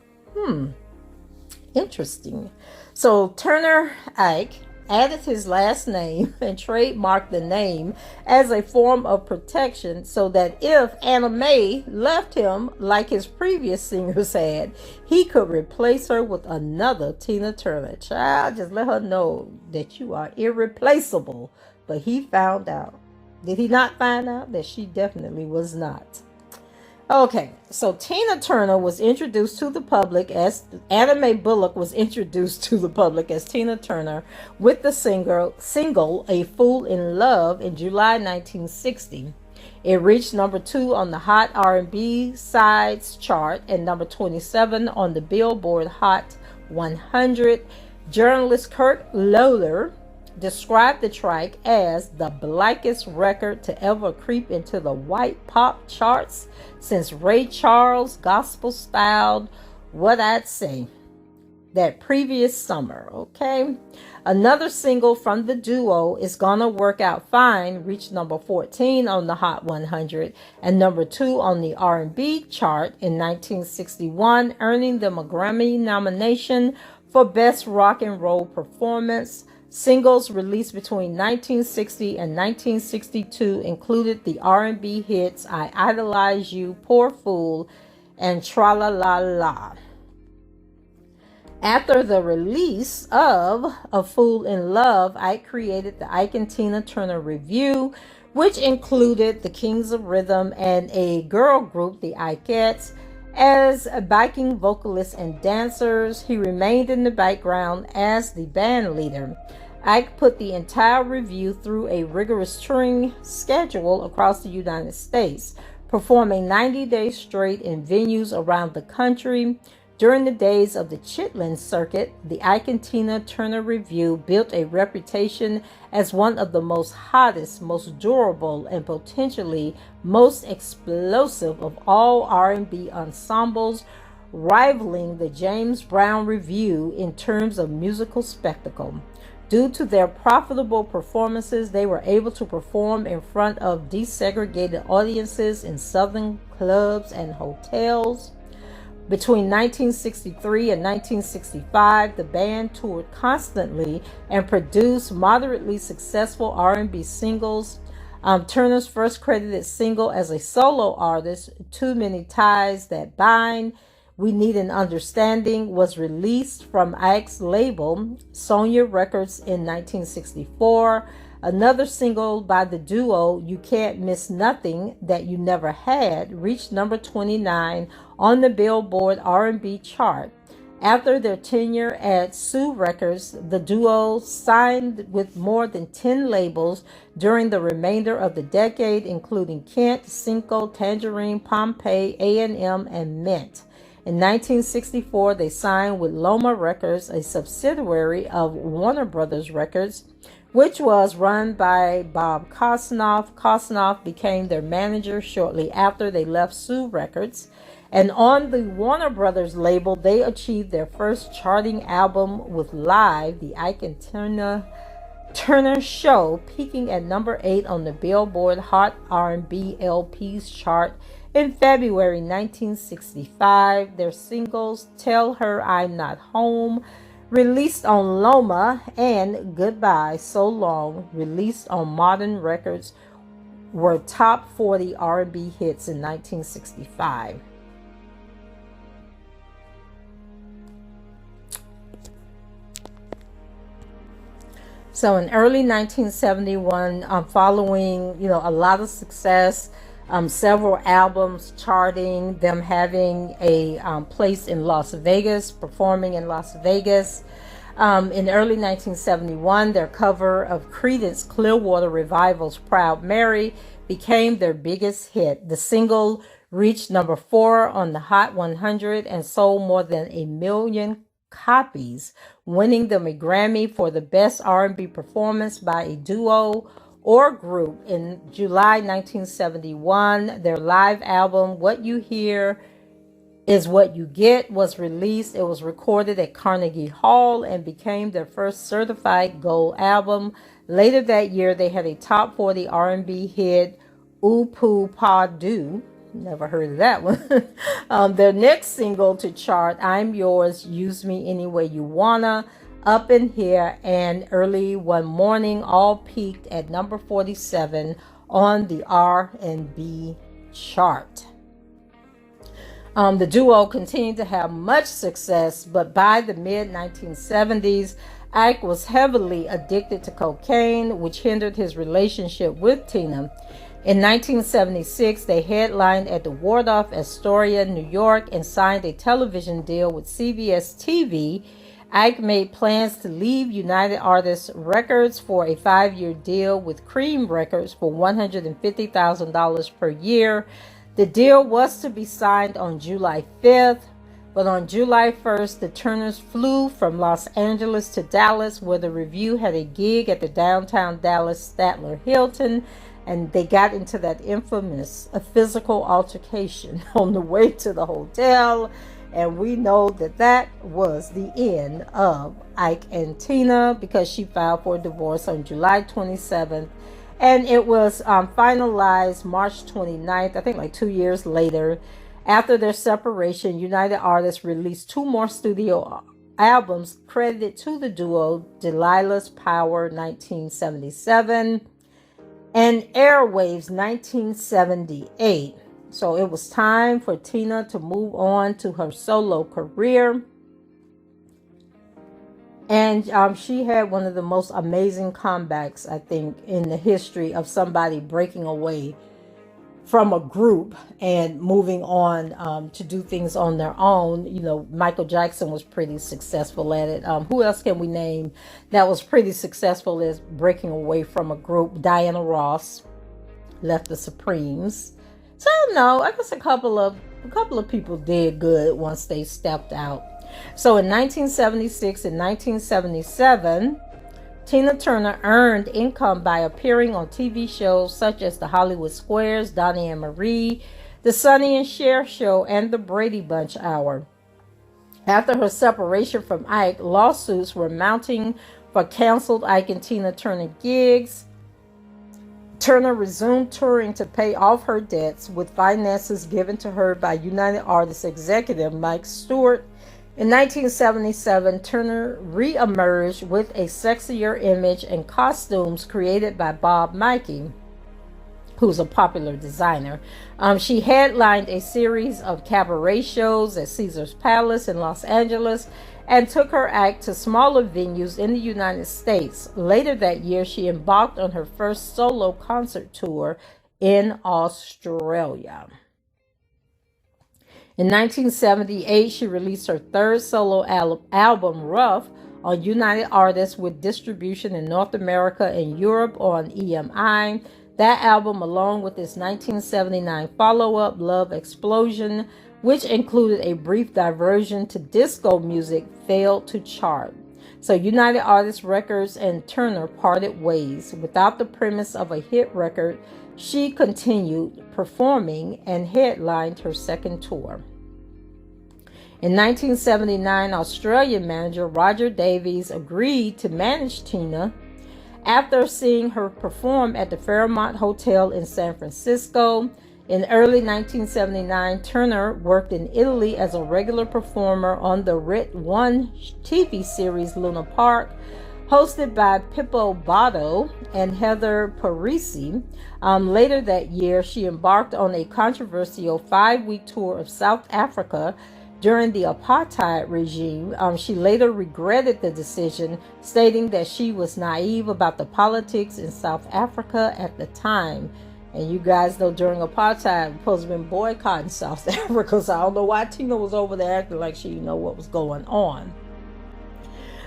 Interesting. So Turner Ike added his last name and trademarked the name as a form of protection so that if Anna Mae left him like his previous singers had, he could replace her with another Tina Turner. Child, just let her know that you are irreplaceable. But he found out. Did he not find out that she definitely was not? Okay, so Tina Turner was introduced to the public as Anna Mae Bullock was introduced to the public as Tina Turner with the single A Fool in Love in July 1960. It reached number 2 on the Hot R&B Sides chart and number 27 on the Billboard Hot 100. Journalist Kurt Loder described the track as the blackest record to ever creep into the white pop charts since Ray Charles' gospel-styled What I'd Say. that previous summer. Okay. Another single from the duo is Gonna Work Out Fine reached number 14 on the Hot 100 and number 2 on the R&B chart in 1961, earning them a Grammy nomination for Best Rock and Roll Performance. Singles released between 1960 and 1962 included the R&B hits I Idolize You, Poor Fool, and Tra La La La. After the release of A Fool in Love, Ike created the Ike and Tina Turner Revue, which included the Kings of Rhythm and a girl group, the Ikeettes. As backing vocalists and dancers, he remained in the background as the band leader. Ike put the entire review through a rigorous touring schedule across the United States, performing 90 days straight in venues around the country. During the days of the Chitlin circuit, the Ike and Tina Turner Revue built a reputation as one of the most hottest, most durable, and potentially most explosive of all R&B ensembles, rivaling the James Brown Revue in terms of musical spectacle. Due to their profitable performances, they were able to perform in front of desegregated audiences in southern clubs and hotels. Between 1963 and 1965, the band toured constantly and produced moderately successful R&B singles. Turner's first credited single as a solo artist, Too Many Ties That Bind, We Need an Understanding, was released from Ike's label, Sonya Records, in 1964. Another single by the duo, You Can't Miss Nothing That You Never Had, reached number 29 on the Billboard R&B chart. After their tenure at Sue Records, the duo signed with more than 10 labels during the remainder of the decade, including Kent, Cinco, Tangerine, Pompeii, A&M, and Mint. In 1964, they signed with Loma Records, a subsidiary of Warner Brothers Records, which was run by Bob Kosnoff. Kosnoff became their manager shortly after they left Sue Records. And on the Warner Brothers label, they achieved their first charting album with Live, the Ike and Turner Show, peaking at number 8 on the Billboard Hot R&B LPs chart in February 1965. Their singles, Tell Her I'm Not Home, released on Loma, and Goodbye So Long, released on Modern Records, were top 40 R&B hits in 1965. So in early 1971, following a lot of success, several albums charting, them having a place in Las Vegas, performing in Las Vegas. In early 1971, their cover of Creedence Clearwater Revival's Proud Mary became their biggest hit. The single reached number 4 on the Hot 100 and sold more than 1 million copies, winning them a Grammy for the best R&B performance by a duo or group. In July 1971, their live album, What You Hear Is What You Get, was released. It was recorded at Carnegie Hall and became their first certified gold album. Later that year, they had a top 40 R&B hit, Ooh Poo Pa Doo. Never heard of that one. Their next single to chart, I'm Yours, Use Me Any Way You Wanna, Up in Here, and Early One Morning all peaked at number 47 on the R&B chart. The duo continued to have much success, but by the mid-1970s, Ike was heavily addicted to cocaine, which hindered his relationship with Tina. In 1976, they headlined at the Waldorf Astoria, New York, and signed a television deal with CBS TV. Ike made plans to leave United Artists Records for a 5-year deal with Cream Records for $150,000 per year. The deal was to be signed on July 5th, but on July 1st, the Turners flew from Los Angeles to Dallas, where the Revue had a gig at the downtown Dallas Statler Hilton, and they got into that infamous physical altercation on the way to the hotel. And we know that that was the end of Ike and Tina, because she filed for divorce on July 27th. And it was finalized March 29th, I think like 2 years later. After their separation, United Artists released two more studio albums credited to the duo: Delilah's Power 1977 and Airwaves 1978. So it was time for Tina to move on to her solo career. And she had one of the most amazing comebacks, I think, in the history of somebody breaking away from a group and moving on to do things on their own. You know, Michael Jackson was pretty successful at it. Who else can we name that was pretty successful as breaking away from a group? Diana Ross left the Supremes. So no, I guess a couple of people did good once they stepped out. So in 1976 and 1977, Tina Turner earned income by appearing on TV shows such as The Hollywood Squares, Donnie and Marie, The Sonny and Cher Show, and The Brady Bunch Hour. After her separation from Ike, lawsuits were mounting for canceled Ike and Tina Turner gigs. Turner resumed touring to pay off her debts, with finances given to her by United Artists executive Mike Stewart. In 1977, Turner re-emerged with a sexier image and costumes created by Bob Mackie, who's a popular designer. She headlined a series of cabaret shows at Caesar's Palace in Los Angeles and took her act to smaller venues in the United States. Later that year, she embarked on her first solo concert tour in Australia. In 1978, she released her third solo album, Rough, on United Artists, with distribution in North America and Europe on EMI. That album, along with its 1979 follow-up, Love Explosion, which included a brief diversion to disco music, failed to chart. So United Artists Records and Turner parted ways. Without the premise of a hit record, she continued performing and headlined her second tour. In 1979, Australian manager Roger Davies agreed to manage Tina after seeing her perform at the Fairmont Hotel in San Francisco. In early 1979, Turner worked in Italy as a regular performer on the Rit One TV series Luna Park, hosted by Pippo Botto and Heather Parisi. Later that year, she embarked on a controversial 5-week tour of South Africa during the apartheid regime. She later regretted the decision, stating that she was naive about the politics in South Africa at the time. And you guys know during apartheid, supposed to have been boycotting South Africa, so I don't know why Tina was over there acting like she didn't know what was going on.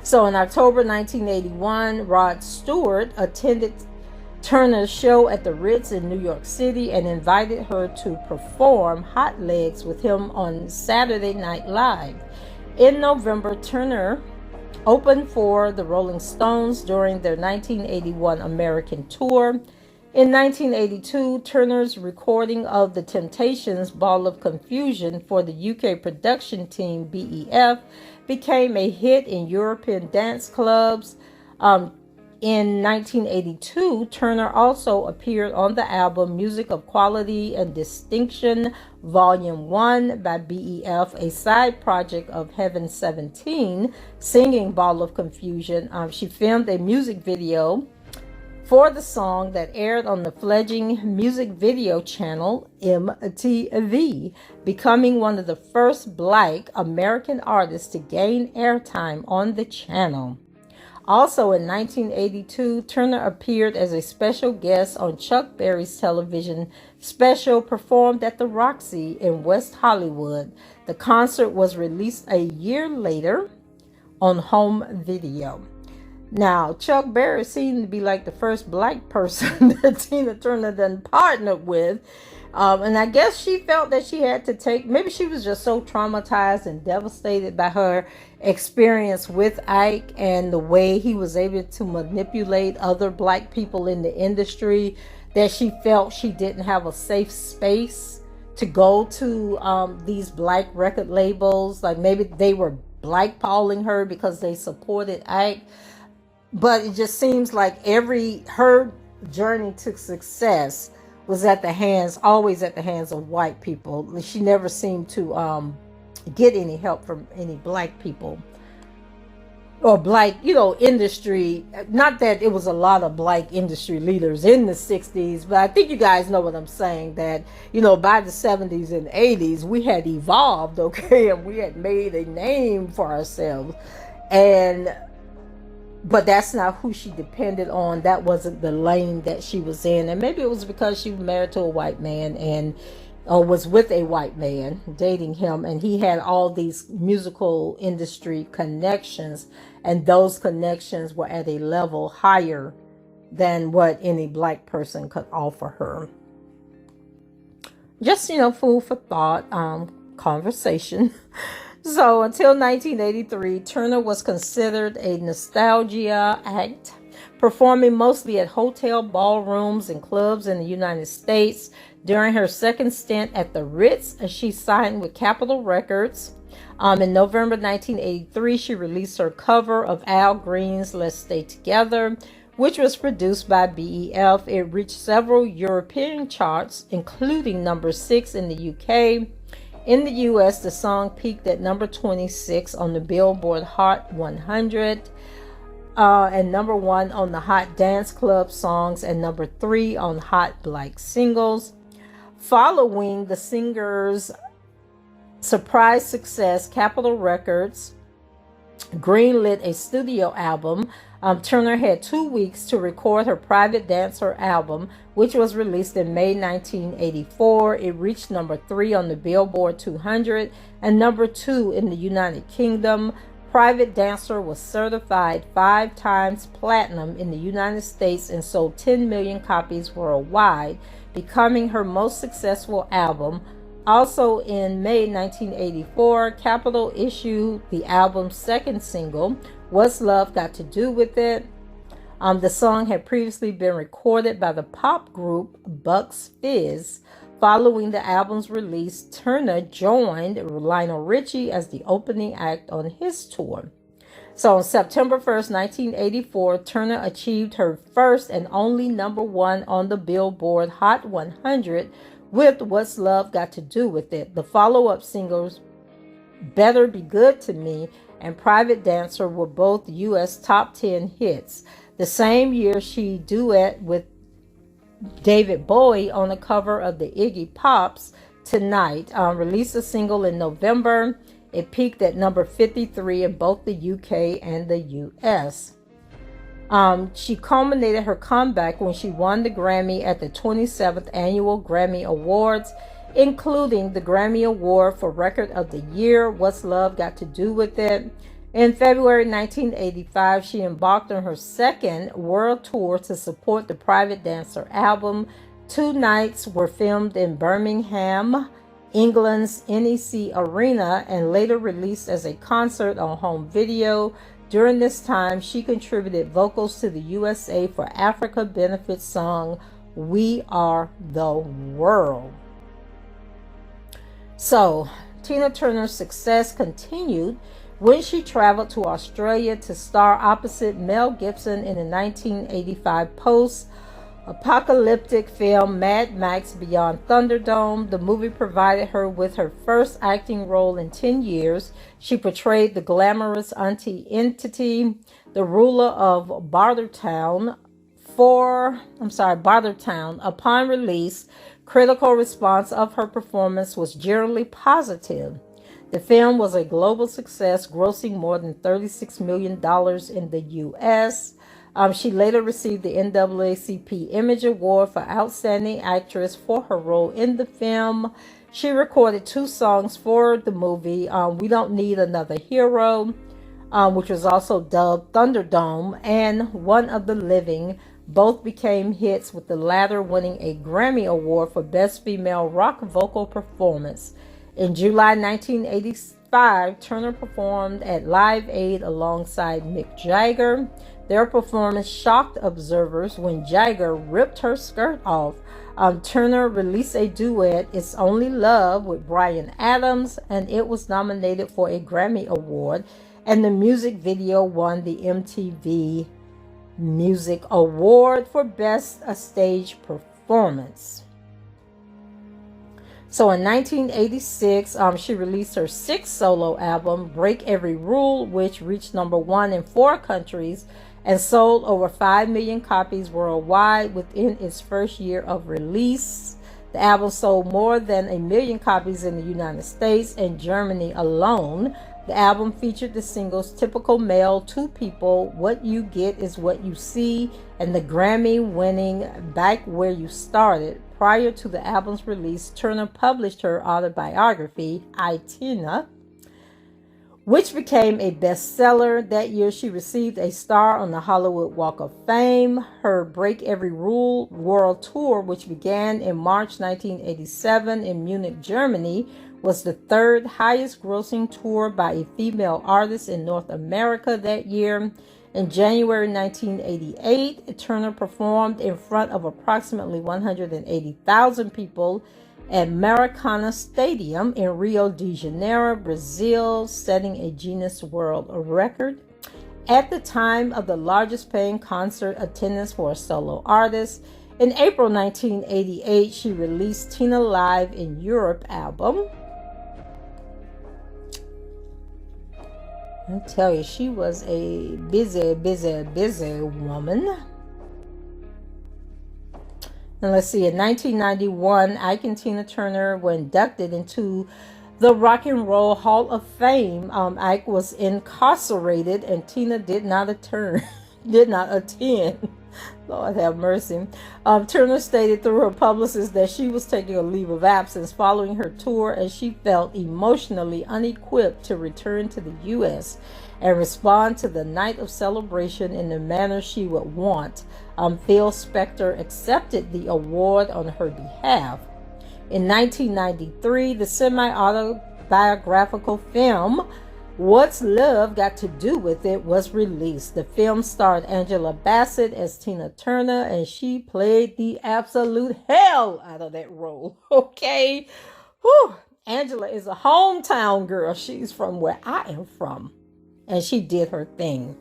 So in October 1981, Rod Stewart attended Turner's show at the Ritz in New York City and invited her to perform Hot Legs with him on Saturday Night Live. In November, Turner opened for the Rolling Stones during their 1981 American tour. In 1982, Turner's recording of The Temptations' Ball of Confusion for the UK production team BEF became a hit in European dance clubs. In 1982, Turner also appeared on the album Music of Quality and Distinction, Volume 1 by BEF, a side project of Heaven 17, singing Ball of Confusion. She filmed a music video for the song that aired on the fledgling music video channel MTV, becoming one of the first Black American artists to gain airtime on the channel. Also in 1982, Turner appeared as a special guest on Chuck Berry's television special performed at the Roxy in West Hollywood. The concert was released a year later on home video. Now, Chuck Berry seemed to be like the first Black person that Tina Turner done partnered with. And I guess she felt that she had to take, maybe she was just so traumatized and devastated by her experience with Ike and the way he was able to manipulate other Black people in the industry, that she felt she didn't have a safe space to go to these black record labels. Like maybe they were blackballing her because they supported Ike. But it just seems like her journey to success was always at the hands of white people. She never seemed to get any help from any black people or black, industry. Not that it was a lot of black industry leaders in the 60s, but I think you guys know what I'm saying, that, by the 70s and 80s, we had evolved, okay, and we had made a name for ourselves. But that's not who she depended on. That wasn't the lane that she was in. And maybe it was because she was married to a white man and was with a white man, dating him. And he had all these musical industry connections. And those connections were at a level higher than what any black person could offer her. Just, food for thought, conversation. So until 1983, Turner was considered a nostalgia act, performing mostly at hotel ballrooms and clubs in the United States. During her second stint at the Ritz, she signed with Capitol Records. In November 1983, she released her cover of Al Green's Let's Stay Together, which was produced by BEF. It reached several European charts, including number 6 in the UK. In the US, the song peaked at number 26 on the Billboard Hot 100 and number 1 on the Hot Dance Club Songs and number 3 on Hot Black Singles. Following the singer's surprise success, Capitol Records greenlit a studio album. Turner had 2 weeks to record her Private Dancer album, which was released in May 1984. It reached number 3 on the Billboard 200 and number 2 in the United Kingdom. Private Dancer was certified 5 times platinum in the United States and sold 10 million copies worldwide, becoming her most successful album. Also in May 1984, Capitol issued the album's second single, What's Love Got to Do With It? The song had previously been recorded by the pop group Bucks Fizz. Following the album's release, Turner joined Lionel Richie as the opening act on his tour. So on September 1st, 1984, Turner achieved her first and only number 1 on the Billboard Hot 100 with What's Love Got to Do With It. The follow-up singles, Better Be Good to Me and Private Dancer, were both U.S. top 10 hits. The same year, she duet with David Bowie on the cover of the Iggy Pop's Tonight. Released a single in November. It peaked at number 53 in both the UK and the US. She culminated her comeback when she won the Grammy at the 27th Annual Grammy Awards, including the Grammy Award for Record of the Year, What's Love Got to Do With It. In February 1985, she embarked on her second world tour to support the Private Dancer album. 2 nights were filmed in Birmingham, England's NEC Arena, and later released as a concert on home video. During this time, she contributed vocals to the USA for Africa benefit song, We Are the World. So, Tina Turner's success continued when she traveled to Australia to star opposite Mel Gibson in the 1985 post-apocalyptic film Mad Max Beyond Thunderdome. The movie provided her with her first acting role in 10 years. She portrayed the glamorous entity, the ruler of Bartertown. Upon release, critical response of her performance was generally positive. The film was a global success, grossing more than $36 million in the U.S. She later received the NAACP Image Award for Outstanding Actress for her role in the film. She recorded 2 songs for the movie, We Don't Need Another Hero, which was also dubbed Thunderdome, and One of the Living. Both became hits, with the latter winning a Grammy Award for Best Female Rock Vocal Performance. In July 1985, 1985, Turner performed at Live Aid alongside Mick Jagger. Their performance shocked observers when Jagger ripped her skirt off. Turner released a duet, It's Only Love, with Bryan Adams, and it was nominated for a Grammy Award, and the music video won the MTV Music Award for Best Stage Performance. So in 1986, she released her sixth solo album, Break Every Rule, which reached #1 in 4 countries and sold over 5 million copies worldwide within its first year of release. The album sold more than 1 million copies in the United States and Germany alone. The album featured the singles Typical Male, Two People, What You Get Is What You See, and the Grammy-winning Back Where You Started. Prior to the album's release, Turner published her autobiography, I, Tina, which became a bestseller. That year, she received a star on the Hollywood Walk of Fame. Her Break Every Rule world tour, which began in March 1987 in Munich, Germany, was the third highest grossing tour by a female artist in North America that year. In January 1988, Turner performed in front of approximately 180,000 people at Maracanã Stadium in Rio de Janeiro, Brazil, setting a Guinness World Record. At the time of the largest paying concert attendance for a solo artist, in April 1988, she released Tina Live in Europe album. I tell you, she was a busy woman. And let's see, in 1991, Ike and Tina Turner were inducted into the Rock and Roll Hall of Fame. Ike was incarcerated and Tina did not attend. Lord have mercy. Turner stated through her publicist that she was taking a leave of absence following her tour, and she felt emotionally unequipped to return to the U.S. and respond to the night of celebration in the manner she would want. Phil Spector accepted the award on her behalf. In 1993, the semi-autobiographical film What's Love Got to Do With It was released. The film starred Angela Bassett as Tina Turner, and she played the absolute hell out of that role. Okay? Whew. Angela is a hometown girl. She's from where I am from, and she did her thing.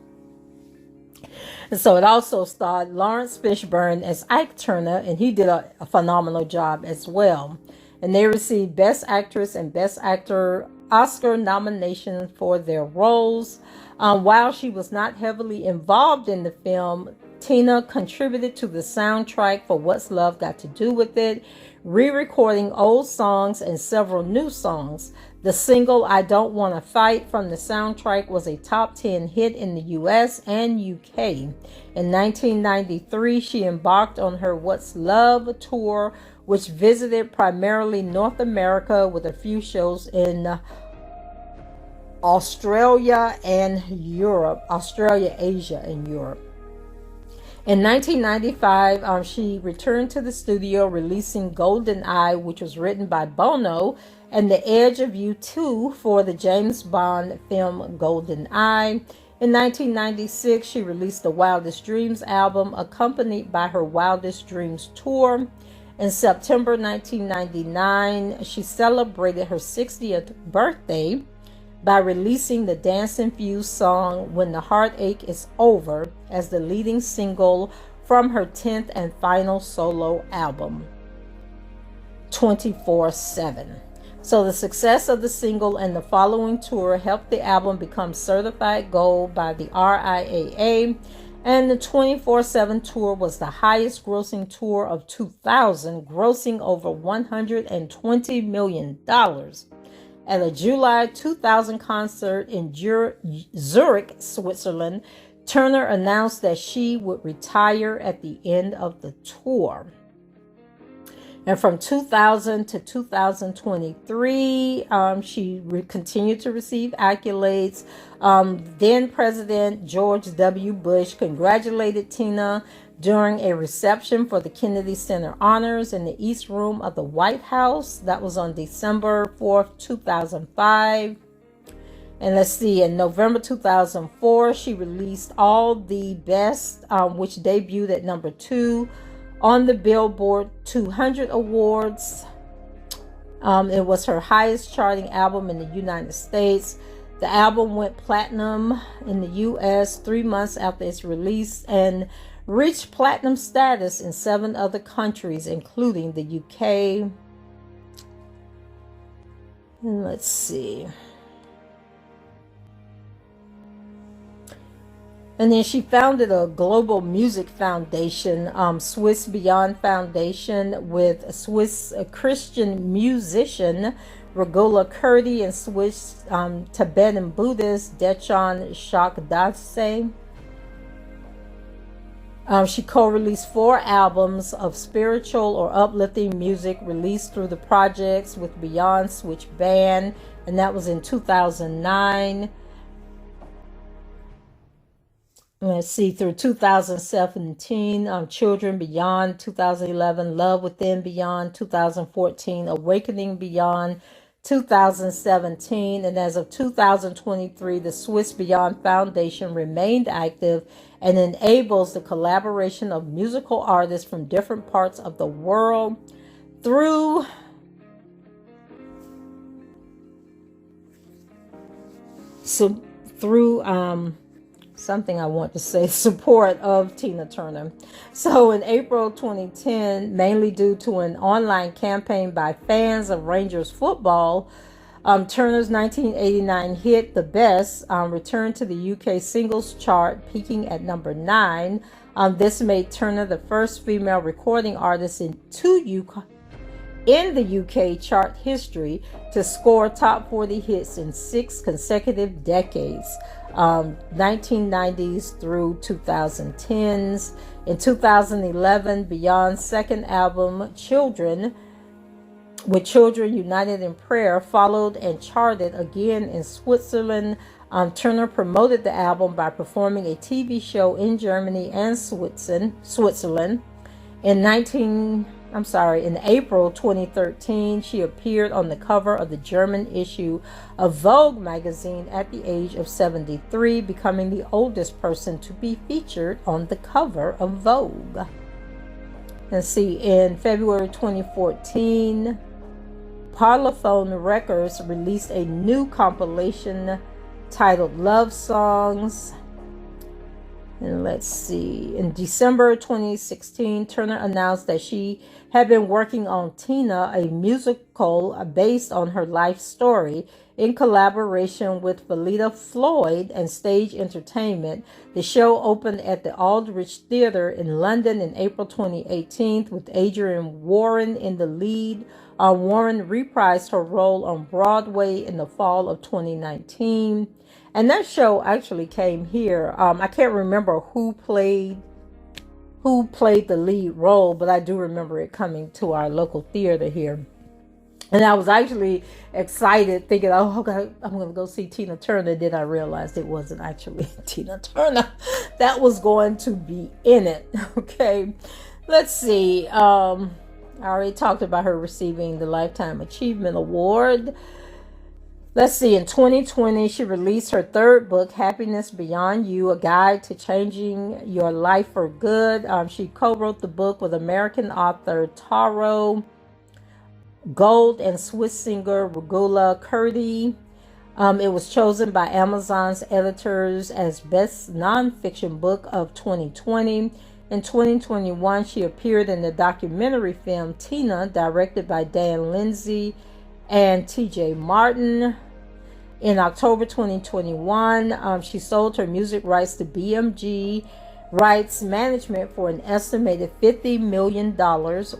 And so it also starred Lawrence Fishburne as Ike Turner, and he did a phenomenal job as well. And they received Best Actress and Best Actor Oscar nominations for their roles. While she was not heavily involved in the film, Tina contributed to the soundtrack for What's Love Got to Do With It, re-recording old songs and several new songs. The single I Don't Want to Fight from the soundtrack was a top 10 hit in the US and UK. In 1993, she embarked on her What's Love tour, which visited primarily North America with a few shows in Australia, Asia, and Europe. In 1995, she returned to the studio, releasing Golden Eye, which was written by Bono, and The Edge of You 2 for the James Bond film Golden Eye. In 1996, she released the Wildest Dreams album, accompanied by her Wildest Dreams tour. In September 1999, she celebrated her 60th birthday by releasing the dance-infused song When the Heartache Is Over as the leading single from her 10th and final solo album, 24/7. So the success of the single and the following tour helped the album become certified gold by the RIAA, and the 24/7 tour was the highest grossing tour of 2000, grossing over $120 million. At a July 2000 concert in Zurich, Switzerland, Turner announced that she would retire at the end of the tour. And from 2000 to 2023, she continued to receive accolades. Then President George W. Bush congratulated Tina during a reception for the Kennedy Center Honors in the East Room of the White House. That was on December 4th, 2005. And let's see, in November 2004, she released All the Best, which debuted at number 2 on the Billboard 200 Awards. It was her highest charting album in the United States. The album went platinum in the US 3 months after its release and reached platinum status in 7 other countries, including the UK. And let's see. And then she founded a global music foundation, Swiss Beyond Foundation, with Swiss Christian musician Regula Kurdi and Swiss Tibetan Buddhist Dechan Shakdase. She co-released 4 albums of spiritual or uplifting music released through the projects with Beyond Switch Band, and that was in 2009. Let's see, through 2017, Children Beyond, 2011, Love Within Beyond, 2014, Awakening Beyond, 2017, and as of 2023, the Swiss Beyond Foundation remained active and enables the collaboration of musical artists from different parts of the world through something I want to say, support of Tina Turner. So in April 2010, mainly due to an online campaign by fans of Rangers football, Turner's 1989 hit The Best returned to the UK singles chart, peaking at number 9. This made Turner the first female recording artist in the UK chart history to score top 40 hits in 6 consecutive decades. 1990s through 2010s. In 2011, Beyond's second album, Children, with Children United in Prayer, followed and charted again in Switzerland. Turner promoted the album by performing a TV show in Germany and Switzerland. In April 2013, she appeared on the cover of the German issue of Vogue magazine at the age of 73, becoming the oldest person to be featured on the cover of Vogue. Let's see, in February 2014, Parlophone Records released a new compilation titled Love Songs. And let's see, in December 2016, Turner announced that she had been working on Tina, a musical based on her life story, in collaboration with Valida Floyd and Stage Entertainment. The show opened at the Aldrich Theatre in London in April 2018 with Adrienne Warren in the lead. Warren reprised her role on Broadway in the fall of 2019. And that show actually came here. I can't remember who played the lead role, but I do remember it coming to our local theater here. And I was actually excited, thinking, oh, okay, I'm going to go see Tina Turner. Then I realized it wasn't actually Tina Turner that was going to be in it. Okay, let's see. I already talked about her receiving the Lifetime Achievement Award. Let's see, in 2020, she released her third book, Happiness Beyond You, A Guide to Changing Your Life for Good. She co-wrote the book with American author Taro Gold and Swiss singer Regula Kurdi. It was chosen by Amazon's editors as Best Nonfiction Book of 2020. In 2021, she appeared in the documentary film Tina, directed by Dan Lindsay and TJ Martin. In October 2021, she sold her music rights to BMG Rights Management for an estimated $50 million,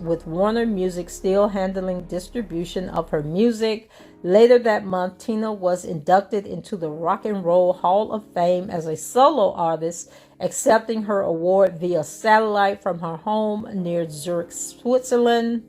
with Warner Music still handling distribution of her music. Later that month, Tina was inducted into the Rock and Roll Hall of Fame as a solo artist, accepting her award via satellite from her home near Zurich, Switzerland.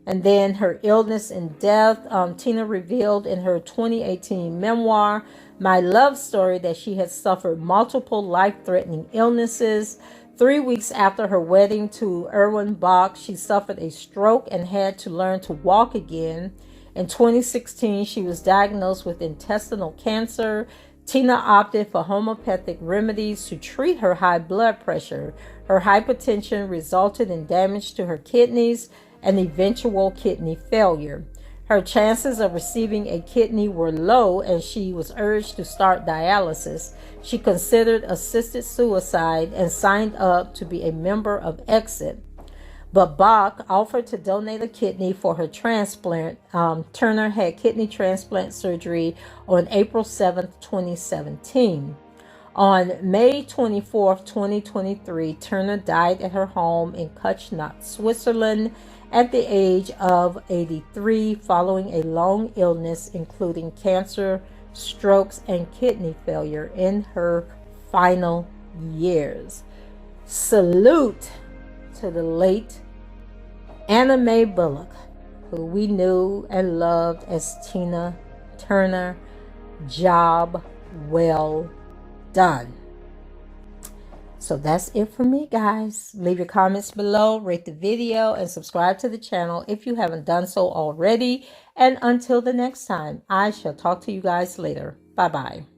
And then her illness and death. Tina revealed in her 2018 memoir, My Love Story, that she had suffered multiple life-threatening illnesses. 3 weeks after her wedding to Erwin Bach, she suffered a stroke and had to learn to walk again. In 2016, she was diagnosed with intestinal cancer. Tina opted for homeopathic remedies to treat her high blood pressure. Her hypertension resulted in damage to her kidneys and eventual kidney failure. Her chances of receiving a kidney were low, and she was urged to start dialysis. She considered assisted suicide and signed up to be a member of Exit. But Bach offered to donate a kidney for her transplant. Turner had kidney transplant surgery on April 7, 2017. On May 24, 2023, Turner died at her home in Kuchnach, Switzerland, at the age of 83, following a long illness including cancer, strokes, and kidney failure in her final years. Salute to the late Anna Mae Bullock, who we knew and loved as Tina Turner. Job well done. So that's it for me, guys. Leave your comments below, rate the video, and subscribe to the channel if you haven't done so already. And until the next time, I shall talk to you guys later. Bye-bye.